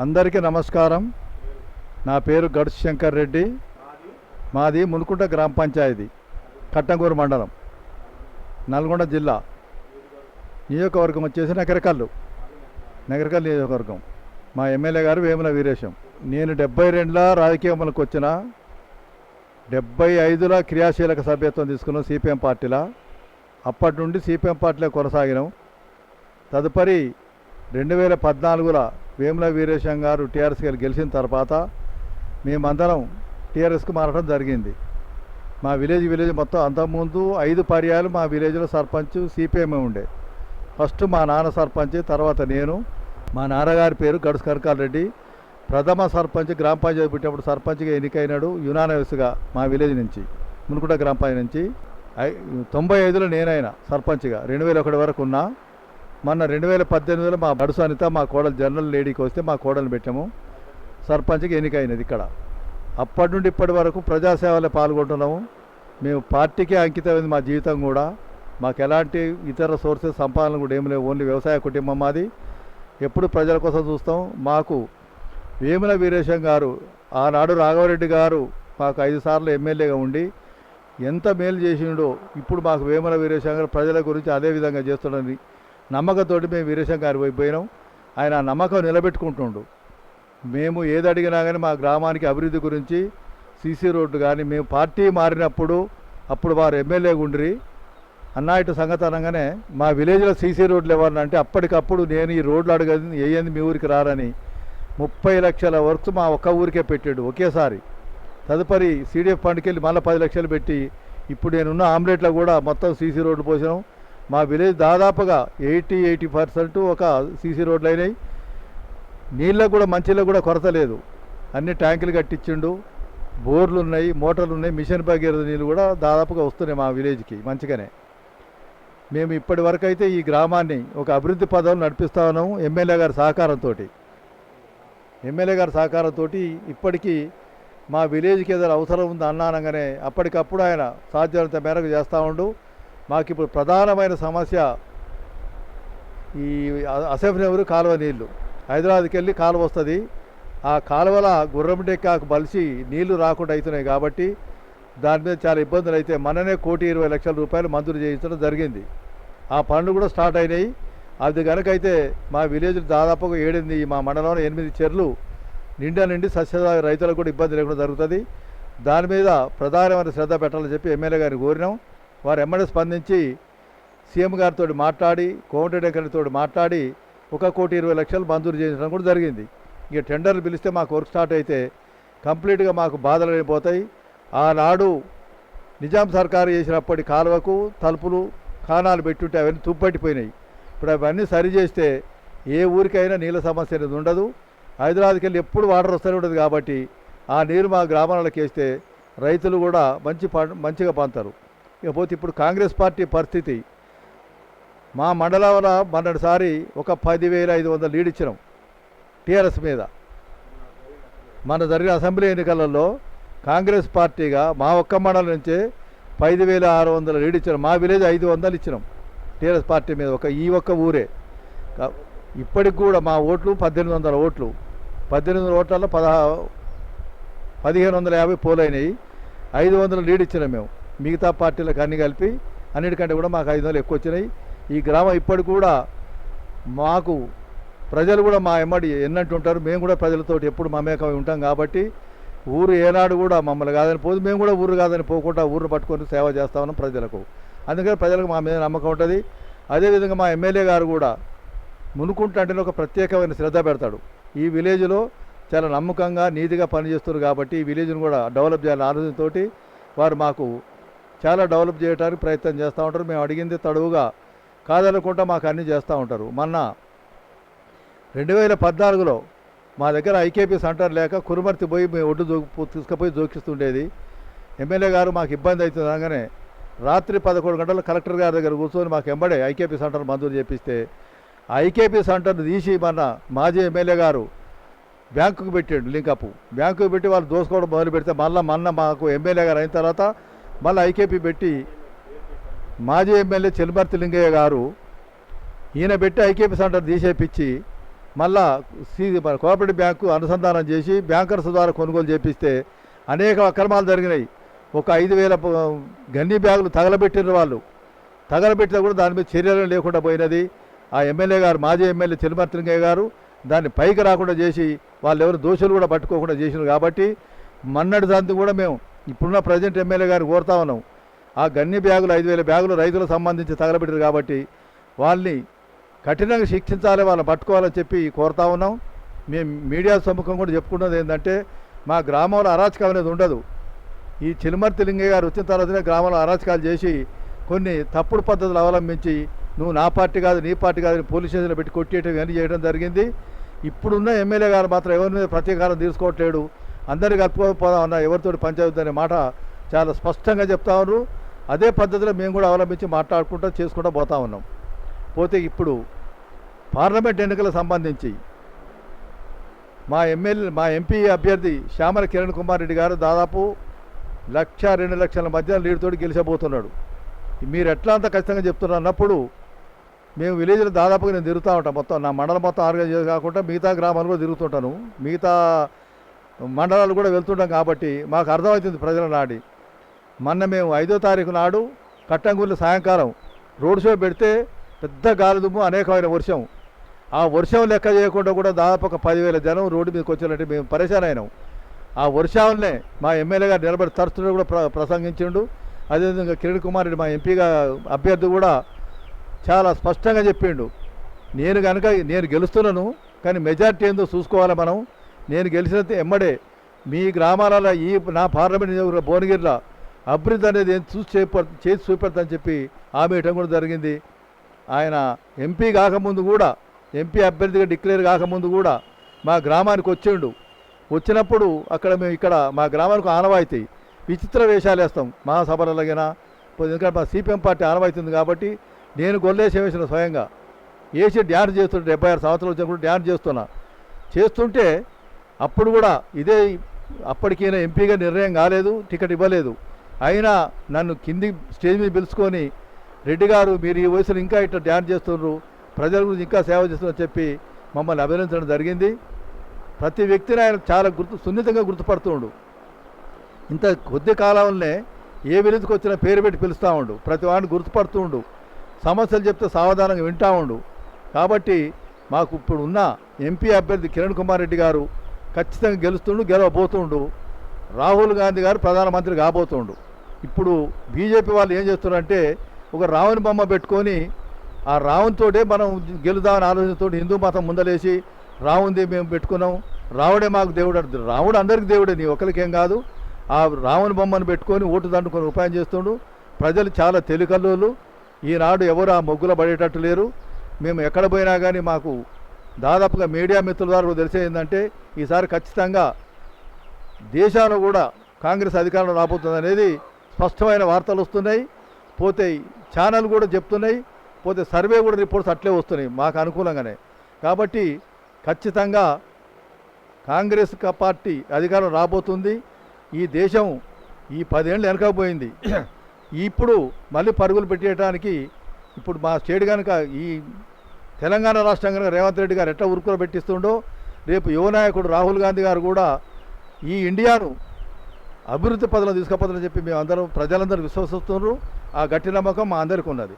అందరికీ నమస్కారం. నా పేరు గడుసు శంకర్ రెడ్డి. మాది మునుకుంట గ్రామ పంచాయతీ, కట్టంగూరు మండలం, నల్గొండ జిల్లా. నియోజకవర్గం వచ్చేసి నగరకల్లు నియోజకవర్గం. మా ఎమ్మెల్యే గారు వేముల వీరేశం. నేను 72ల రాజకీయంలోకి వచ్చిన, 75లో క్రియాశీలక సభ్యత్వం తీసుకున్నాం సిపిఎం పార్టీలో. అప్పటి నుండి సిపిఎం పార్టీలో కొనసాగినాం. తదుపరి 2014లో వేముల వీరేశం గారు టీఆర్ఎస్కి గెలిచిన తర్వాత మేమందరం టీఆర్ఎస్కి మారడం జరిగింది. మా విలేజ్ మొత్తం అంతకుముందు 5 పర్యాలు మా విలేజ్లో సర్పంచ్ సిపిఎం ఉండే. ఫస్ట్ మా నాన్న సర్పంచ్, తర్వాత నేను. మా నాన్నగారి పేరు గడుసు కనకాల రెడ్డి. ప్రథమ సర్పంచ్ గ్రామ పంచాయతీ పుట్టినప్పుడు సర్పంచ్గా ఎన్నికైనాడు యునానిమస్గా మా విలేజ్ నుంచి, మునుకుంట గ్రామ పంచాయతీ నుంచి. 95లో నేనైనా సర్పంచ్గా 2001 వరకు ఉన్నా. మొన్న 2018లో మా బడుసు అనిత, మా కోడలు జనరల్ లేడీకి వస్తే మా కోడలు పెట్టాము. సర్పంచ్కి ఎన్నికైనది ఇక్కడ. అప్పటి నుండి ఇప్పటి వరకు ప్రజాసేవలో పాల్గొంటున్నాము. మేము పార్టీకే అంకితమైంది మా జీవితం కూడా. మాకు ఎలాంటి ఇతర సోర్సెస్ సంపాదన కూడా ఏమి లేవు. ఓన్లీ వ్యవసాయ కుటుంబం మాది. ఎప్పుడు ప్రజల కోసం చూస్తాం. మాకు వేముల వీరేశం గారు, ఆనాడు రాఘవరెడ్డి గారు మాకు 5 సార్లు ఎమ్మెల్యేగా ఉండి ఎంత మేలు చేసిండో ఇప్పుడు మాకు వేముల వీరేశం గారు ప్రజల గురించి అదే విధంగా చేస్తుండని నమ్మకంతో మేము వీరేశం గారు పోయినాం. ఆయన ఆ నమ్మకం నిలబెట్టుకుంటుండు. మేము ఏది అడిగినా కానీ మా గ్రామానికి అభివృద్ధి గురించి, సీసీ రోడ్డు కానీ, మేము పార్టీ మారినప్పుడు అప్పుడు వారు ఎమ్మెల్యేగా ఉండ్రి అన్నా. ఇటు సంగతి అనగానే మా విలేజ్లో సీసీ రోడ్లు ఎవరన్నా అంటే అప్పటికప్పుడు నేను ఈ రోడ్లు అడగదు వేయంది మీ ఊరికి రారని 30 లక్షల వర్క్స్ మా ఒక్క ఊరికే పెట్టాడు ఒకేసారి. తదుపరి CDF ఫండ్కి వెళ్ళి మళ్ళీ 10 లక్షలు పెట్టి ఇప్పుడు నేనున్న ఆమ్లెట్లో కూడా మొత్తం సీసీ రోడ్లు పోసినాం. మా విలేజ్ దాదాపుగా 80% ఒక సీసీ రోడ్లు అయినాయి. నీళ్ళకు కూడా మంచిలో కూడా కొరత లేదు. అన్ని ట్యాంకులు కట్టించిండు, బోర్లు ఉన్నాయి, మోటార్లు ఉన్నాయి, మిషన్ భగీరథ నీళ్ళు కూడా దాదాపుగా వస్తున్నాయి మా విలేజ్కి మంచిగానే. మేము ఇప్పటి వరకు అయితే ఈ గ్రామాన్ని ఒక అభివృద్ధి పదవులు నడిపిస్తా ఉన్నాము ఎమ్మెల్యే గారి సహకారంతో. ఇప్పటికీ మా విలేజ్కి ఏదైనా అవసరం ఉంది అన్నానగానే అప్పటికప్పుడు ఆయన సాధ్యమైనంత మేరకు చేస్తూ ఉండు. మాకు ఇప్పుడు ప్రధానమైన సమస్య ఈ అసెంబ్లీ కాలువ నీళ్లు. హైదరాబాద్కి వెళ్ళి కాలువ వస్తుంది. ఆ కాలువల గుర్రండెక్కాకు బలిసి నీళ్లు రాకుండా అవుతున్నాయి కాబట్టి దాని మీద చాలా ఇబ్బందులు అయితే మననే 1,20,00,000 రూపాయలు మంజూరు చేయించడం జరిగింది. ఆ పనులు కూడా స్టార్ట్ అయినాయి. అది కనుకైతే మా విలేజ్ దాదాపుగా 7 మా మండలంలో 8 చెర్లు నిండి సస్యదాయ రైతులకు కూడా ఇబ్బంది లేకుండా జరుగుతుంది. దాని మీద ప్రధానమైన శ్రద్ధ పెట్టాలని చెప్పి ఎమ్మెల్యే గారిని కోరినాం. వారు ఎమ్మెల్యే స్పందించి సీఎం గారితో మాట్లాడి, కోమటిరెడ్డి గారితో మాట్లాడి 1,20,00,000 మంజూరు చేయించడం కూడా జరిగింది. ఇక టెండర్లు పిలిస్తే మాకు వర్క్ స్టార్ట్ అయితే కంప్లీట్గా మాకు బాధలు అయిపోతాయి. ఆనాడు నిజాం సర్కారు చేసినప్పటి కాలువకు తలుపులు కానాలు పెట్టుంటే అవన్నీ తుప్పట్టిపోయినాయి. ఇప్పుడు అవన్నీ సరి చేస్తే ఏ ఊరికైనా నీళ్ళ సమస్య అనేది ఉండదు. హైదరాబాద్కి వెళ్ళి ఎప్పుడు వాటర్ వస్తూనే ఉంటుంది కాబట్టి ఆ నీరు మా గ్రామాలకు వేస్తే రైతులు కూడా మంచిగా పంతారు. ఇకపోతే ఇప్పుడు కాంగ్రెస్ పార్టీ పరిస్థితి, మా మండలంలో మొన్నటిసారి ఒక 10,500 లీడ్ ఇచ్చినాం టీఆర్ఎస్ మీద. మన జరిగిన అసెంబ్లీ ఎన్నికలలో కాంగ్రెస్ పార్టీగా మా ఒక్క మండలం నుంచే 5,600 లీడ్ ఇచ్చినాం. మా విలేజ్ 500 ఇచ్చినాం టీఆర్ఎస్ పార్టీ మీద, ఈ ఒక్క ఊరే. ఇప్పటికి కూడా మా ఓట్లు 1,800 ఓట్లు. 1,800 ఓట్లలో 1,550 పోలైనాయి. 500 లీడ్ ఇచ్చినాం మేము. మిగతా పార్టీలకు అన్ని కలిపి అన్నిటికంటే కూడా మాకు 500 ఎక్కువ వచ్చినాయి. ఈ గ్రామం ఇప్పటికి కూడా మాకు ప్రజలు కూడా మా ఎమ్మడి ఎన్నంటుంటారు. మేము కూడా ప్రజలతో ఎప్పుడు మమేకమై ఉంటాం కాబట్టి ఊరు ఏనాడు కూడా మమ్మల్ని కాదని పోదు, మేము కూడా ఊరు కాదని పోకుండా ఊరిని పట్టుకొని సేవ చేస్తా ఉన్నాం ప్రజలకు. అందుకని ప్రజలకు మా మీద నమ్మకం ఉంటుంది. అదేవిధంగా మా ఎమ్మెల్యే గారు కూడా మునుకుంట అంటేనే ఒక ప్రత్యేకమైన శ్రద్ధ పెడతాడు. ఈ విలేజ్లో చాలా నమ్మకంగా నీతిగా పనిచేస్తున్నారు కాబట్టి ఈ విలేజ్ను కూడా డెవలప్ చేయాలని ఆలోచనతో వారు మాకు చాలా డెవలప్ చేయడానికి ప్రయత్నం చేస్తూ ఉంటారు. మేము అడిగింది తడువుగా కాదనుకుంటా మాకు అన్నీ చేస్తూ ఉంటారు. మొన్న 2014లో మా దగ్గర ఐకేపీ సెంటర్ లేక కురుమర్తి పోయి మేము ఒడ్డు తీసుకుపోయి జోకిస్తుండేది. ఎమ్మెల్యే గారు మాకు ఇబ్బంది అవుతుంది అనగానే రాత్రి 11 గంటలు కలెక్టర్ గారి దగ్గర కూర్చొని మాకు ఎంబడే ఐకేపీ సెంటర్ మంజూరు చేపిస్తే ఐకేపీ సెంటర్ను తీసి మన మాజీ ఎమ్మెల్యే గారు బ్యాంకుకు పెట్టాడు లింకప్. బ్యాంకుకు పెట్టి వాళ్ళు దోసుకోవడం మొదలు పెడితే మొన్న మాకు ఎమ్మెల్యే గారు అయిన తర్వాత మళ్ళీ ఐకేపీ పెట్టి మాజీ ఎమ్మెల్యే చెల్మర్తి లింగయ్య గారు ఈయన పెట్టి ఐకేపీ సెంటర్ తీసేపించి మళ్ళా కోఆపరేటివ్ బ్యాంకు అనుసంధానం చేసి బ్యాంకర్స్ ద్వారా కొనుగోలు చేపిస్తే అనేక అక్రమాలు జరిగినాయి. ఒక 5,000 గన్నీ బ్యాగులు తగలబెట్టిన వాళ్ళు, తగలబెట్టినా కూడా దాని మీద చర్యలు లేకుండా పోయినది. ఆ ఎమ్మెల్యే గారు, మాజీ ఎమ్మెల్యే చిలుమర్తిలింగయ్య గారు దాన్ని పైకి రాకుండా చేసి వాళ్ళు ఎవరు దోషులు కూడా పట్టుకోకుండా చేసినారు. కాబట్టి మన్నటి దాన్ని కూడా మేము ఇప్పుడున్న ప్రజెంట్ ఎమ్మెల్యే గారిని కోరుతా ఉన్నాం. ఆ గన్ని బ్యాగులు 5,000 బ్యాగులు రైతులకు సంబంధించి తగలబెట్టారు కాబట్టి వాళ్ళని కఠినంగా శిక్షించాలి, వాళ్ళని పట్టుకోవాలని చెప్పి కోరుతా ఉన్నాం. మేము మీడియా సమ్ముఖం కూడా చెప్పుకున్నది ఏంటంటే మా గ్రామంలో అరాచకం అనేది ఉండదు. ఈ చిలుమర్తి లింగయ్య గారు వచ్చిన తర్వాతనే గ్రామంలో అరాచకాలు చేసి కొన్ని తప్పుడు పద్ధతులు అవలంబించి నువ్వు నా పార్టీ కాదు నీ పార్టీ కాదు పోలీస్ స్టేషన్లో పెట్టి కొట్టేయటం కానీ చేయడం జరిగింది. ఇప్పుడున్న ఎమ్మెల్యే గారు మాత్రం ఎవరి మీద ప్రతీకారం తీసుకోవట్లేడు. అందరికీ కలుపుకోకపోదామన్నా ఎవరితో పంచాయతీ అనే మాట చాలా స్పష్టంగా చెప్తా ఉన్నారు. అదే పద్ధతిలో మేము కూడా అవలంబించి మాట్లాడుకుంటూ చేసుకుంటూ పోతా ఉన్నాం. పోతే ఇప్పుడు పార్లమెంట్ ఎన్నికలకు సంబంధించి మా ఎంపీ అభ్యర్థి శ్యామల కిరణ్ కుమార్ రెడ్డి గారు దాదాపు 1,00,000-2 లక్షల మధ్య లీడ్తో గెలిచబోతున్నాడు. మీరు ఎట్లా అంత ఖచ్చితంగా చెప్తున్నారు అన్నప్పుడు మేము విలేజ్లో దాదాపుగా నేను తిరుగుతూ ఉంటాను. మొత్తం నా మండలం మొత్తం ఆర్గనైజ్ కాకుండా మిగతా గ్రామాలు కూడా తిరుగుతుంటాను, మిగతా మండలాలు కూడా వెళ్తుంటాం. కాబట్టి మాకు అర్థమవుతుంది ప్రజల నాడి. మొన్న మేము 5వ తారీఖు నాడు కట్టంగూరులో సాయంకాలం రోడ్ షో పెడితే పెద్ద గాలిదుమ్ము, అనేకమైన వర్షం. ఆ వర్షం లెక్క చేయకుండా కూడా దాదాపు ఒక 10,000 జనం రోడ్డు మీదకి వచ్చారంటే మేము పరేషాన్ అయినాం. ఆ వర్షాలనే మా ఎమ్మెల్యే గారు నిలబడి తరచుగా కూడా ప్రసంగించిండు. అదేవిధంగా కిరణ్ కుమార్ రెడ్డి మా ఎంపీగా అభ్యర్థి కూడా చాలా స్పష్టంగా చెప్పిండు, నేను గెలుస్తున్నాను కానీ మెజార్టీ ఏందో చూసుకోవాలి మనం. నేను గెలిచిన ఎమ్మడే మీ గ్రామాలలో నా పార్లమెంట్ నియోజకవర్గ భువనగిరిలో అభివృద్ధి అనేది చేసి చూపెడతానని చెప్పి హామీ ఇవ్వడం కూడా జరిగింది. ఆయన ఎంపీ కాకముందు కూడా, ఎంపీ అభ్యర్థిగా డిక్లేర్ కాకముందు కూడా మా గ్రామానికి వచ్చినప్పుడు ఇక్కడ మా గ్రామానికి ఆనవాయితీ విచిత్ర వేషాలు వేస్తాం మహాసభలగిన. ఎందుకంటే మా సిపిఎం పార్టీ ఆనవాయితీ ఉంది కాబట్టి నేను గొల్లేసి వేసిన స్వయంగా వేసి డ్యాన్స్ చేస్తుంటే 76 సంవత్సరాలు వచ్చిన కూడా డ్యాన్స్ చేస్తుంటే అప్పుడు కూడా ఇదే అప్పటికైనా ఎంపీగా నిర్ణయం కాలేదు, టికెట్ ఇవ్వలేదు. అయినా నన్ను కింది స్టేజ్ మీద పిలుచుకొని రెడ్డి గారు మీరు ఈ వయసులో ఇంకా ఇట్లా డ్యాన్స్ చేస్తున్నారు, ప్రజల గురించి ఇంకా సేవ చేస్తున్నారని చెప్పి మమ్మల్ని అభినందించడం జరిగింది. ప్రతి వ్యక్తిని ఆయన చాలా సున్నితంగా గుర్తుపడుతుండు. ఇంత కొద్ది కాలంలోనే ఏ విలేజ్కి వచ్చినా పేరు పెట్టి పిలుస్తూ ఉండు, ప్రతి వాడిని గుర్తుపడుతుండు, సమస్యలు చెప్తే సావధానంగా వింటూ ఉండు. కాబట్టి మాకు ఇప్పుడు ఉన్న ఎంపీ అభ్యర్థి కిరణ్ కుమార్ రెడ్డి గారు ఖచ్చితంగా గెలవబోతుండు. రాహుల్ గాంధీ గారు ప్రధానమంత్రి కాబోతుండు. ఇప్పుడు బీజేపీ వాళ్ళు ఏం చేస్తున్నారంటే ఒక రావణ్ బొమ్మ పెట్టుకొని ఆ రావణ్తోటే మనం గెలుదామని ఆలోచనతో హిందూ మతం ముందలేసి రావుంది మేము పెట్టుకున్నాం, రావుడే మాకు దేవుడు అంటుంది. రావుడు అందరికి దేవుడే, నీ ఒకరికేం కాదు. ఆ రావణ బొమ్మను పెట్టుకొని ఓటు దండుకొని ఉపాయం చేస్తుండు. ప్రజలు చాలా తెలికల్లోళ్ళు. ఈనాడు ఎవరు ఆ మొగ్గులో పడేటట్టు లేరు. మేము ఎక్కడ పోయినా కానీ మాకు దాదాపుగా మీడియా మిత్రుల ద్వారా తెలిసేది ఏంటంటే ఈసారి ఖచ్చితంగా దేశంలో కూడా కాంగ్రెస్ అధికారంలో రాబోతుంది అనేది స్పష్టమైన వార్తలు వస్తున్నాయి. పోతే ఛానల్ కూడా చెప్తున్నాయి, పోతే సర్వే కూడా రిపోర్ట్స్ అట్లే వస్తున్నాయి మాకు అనుకూలంగానే. కాబట్టి ఖచ్చితంగా కాంగ్రెస్ పార్టీ అధికారం రాబోతుంది. ఈ దేశం ఈ 10 ఏళ్ళు వెనకపోయింది. ఇప్పుడు మళ్ళీ పరుగులు పెట్టేయడానికి ఇప్పుడు మా స్టేట్ కనుక ఈ తెలంగాణ రాష్ట్రం కనుక రేవంత్ రెడ్డి గారు ఎట్లా ఉరుకులో పెట్టిస్తుండో రేపు యువ నాయకుడు రాహుల్ గాంధీ గారు కూడా ఈ ఇండియాను అభివృద్ధి పదంలో తీసుకుపోతుందని చెప్పి మేము అందరం ప్రజలందరూ విశ్వసిస్తున్నారు. ఆ గట్టి నమ్మకం మా అందరికీ ఉన్నది.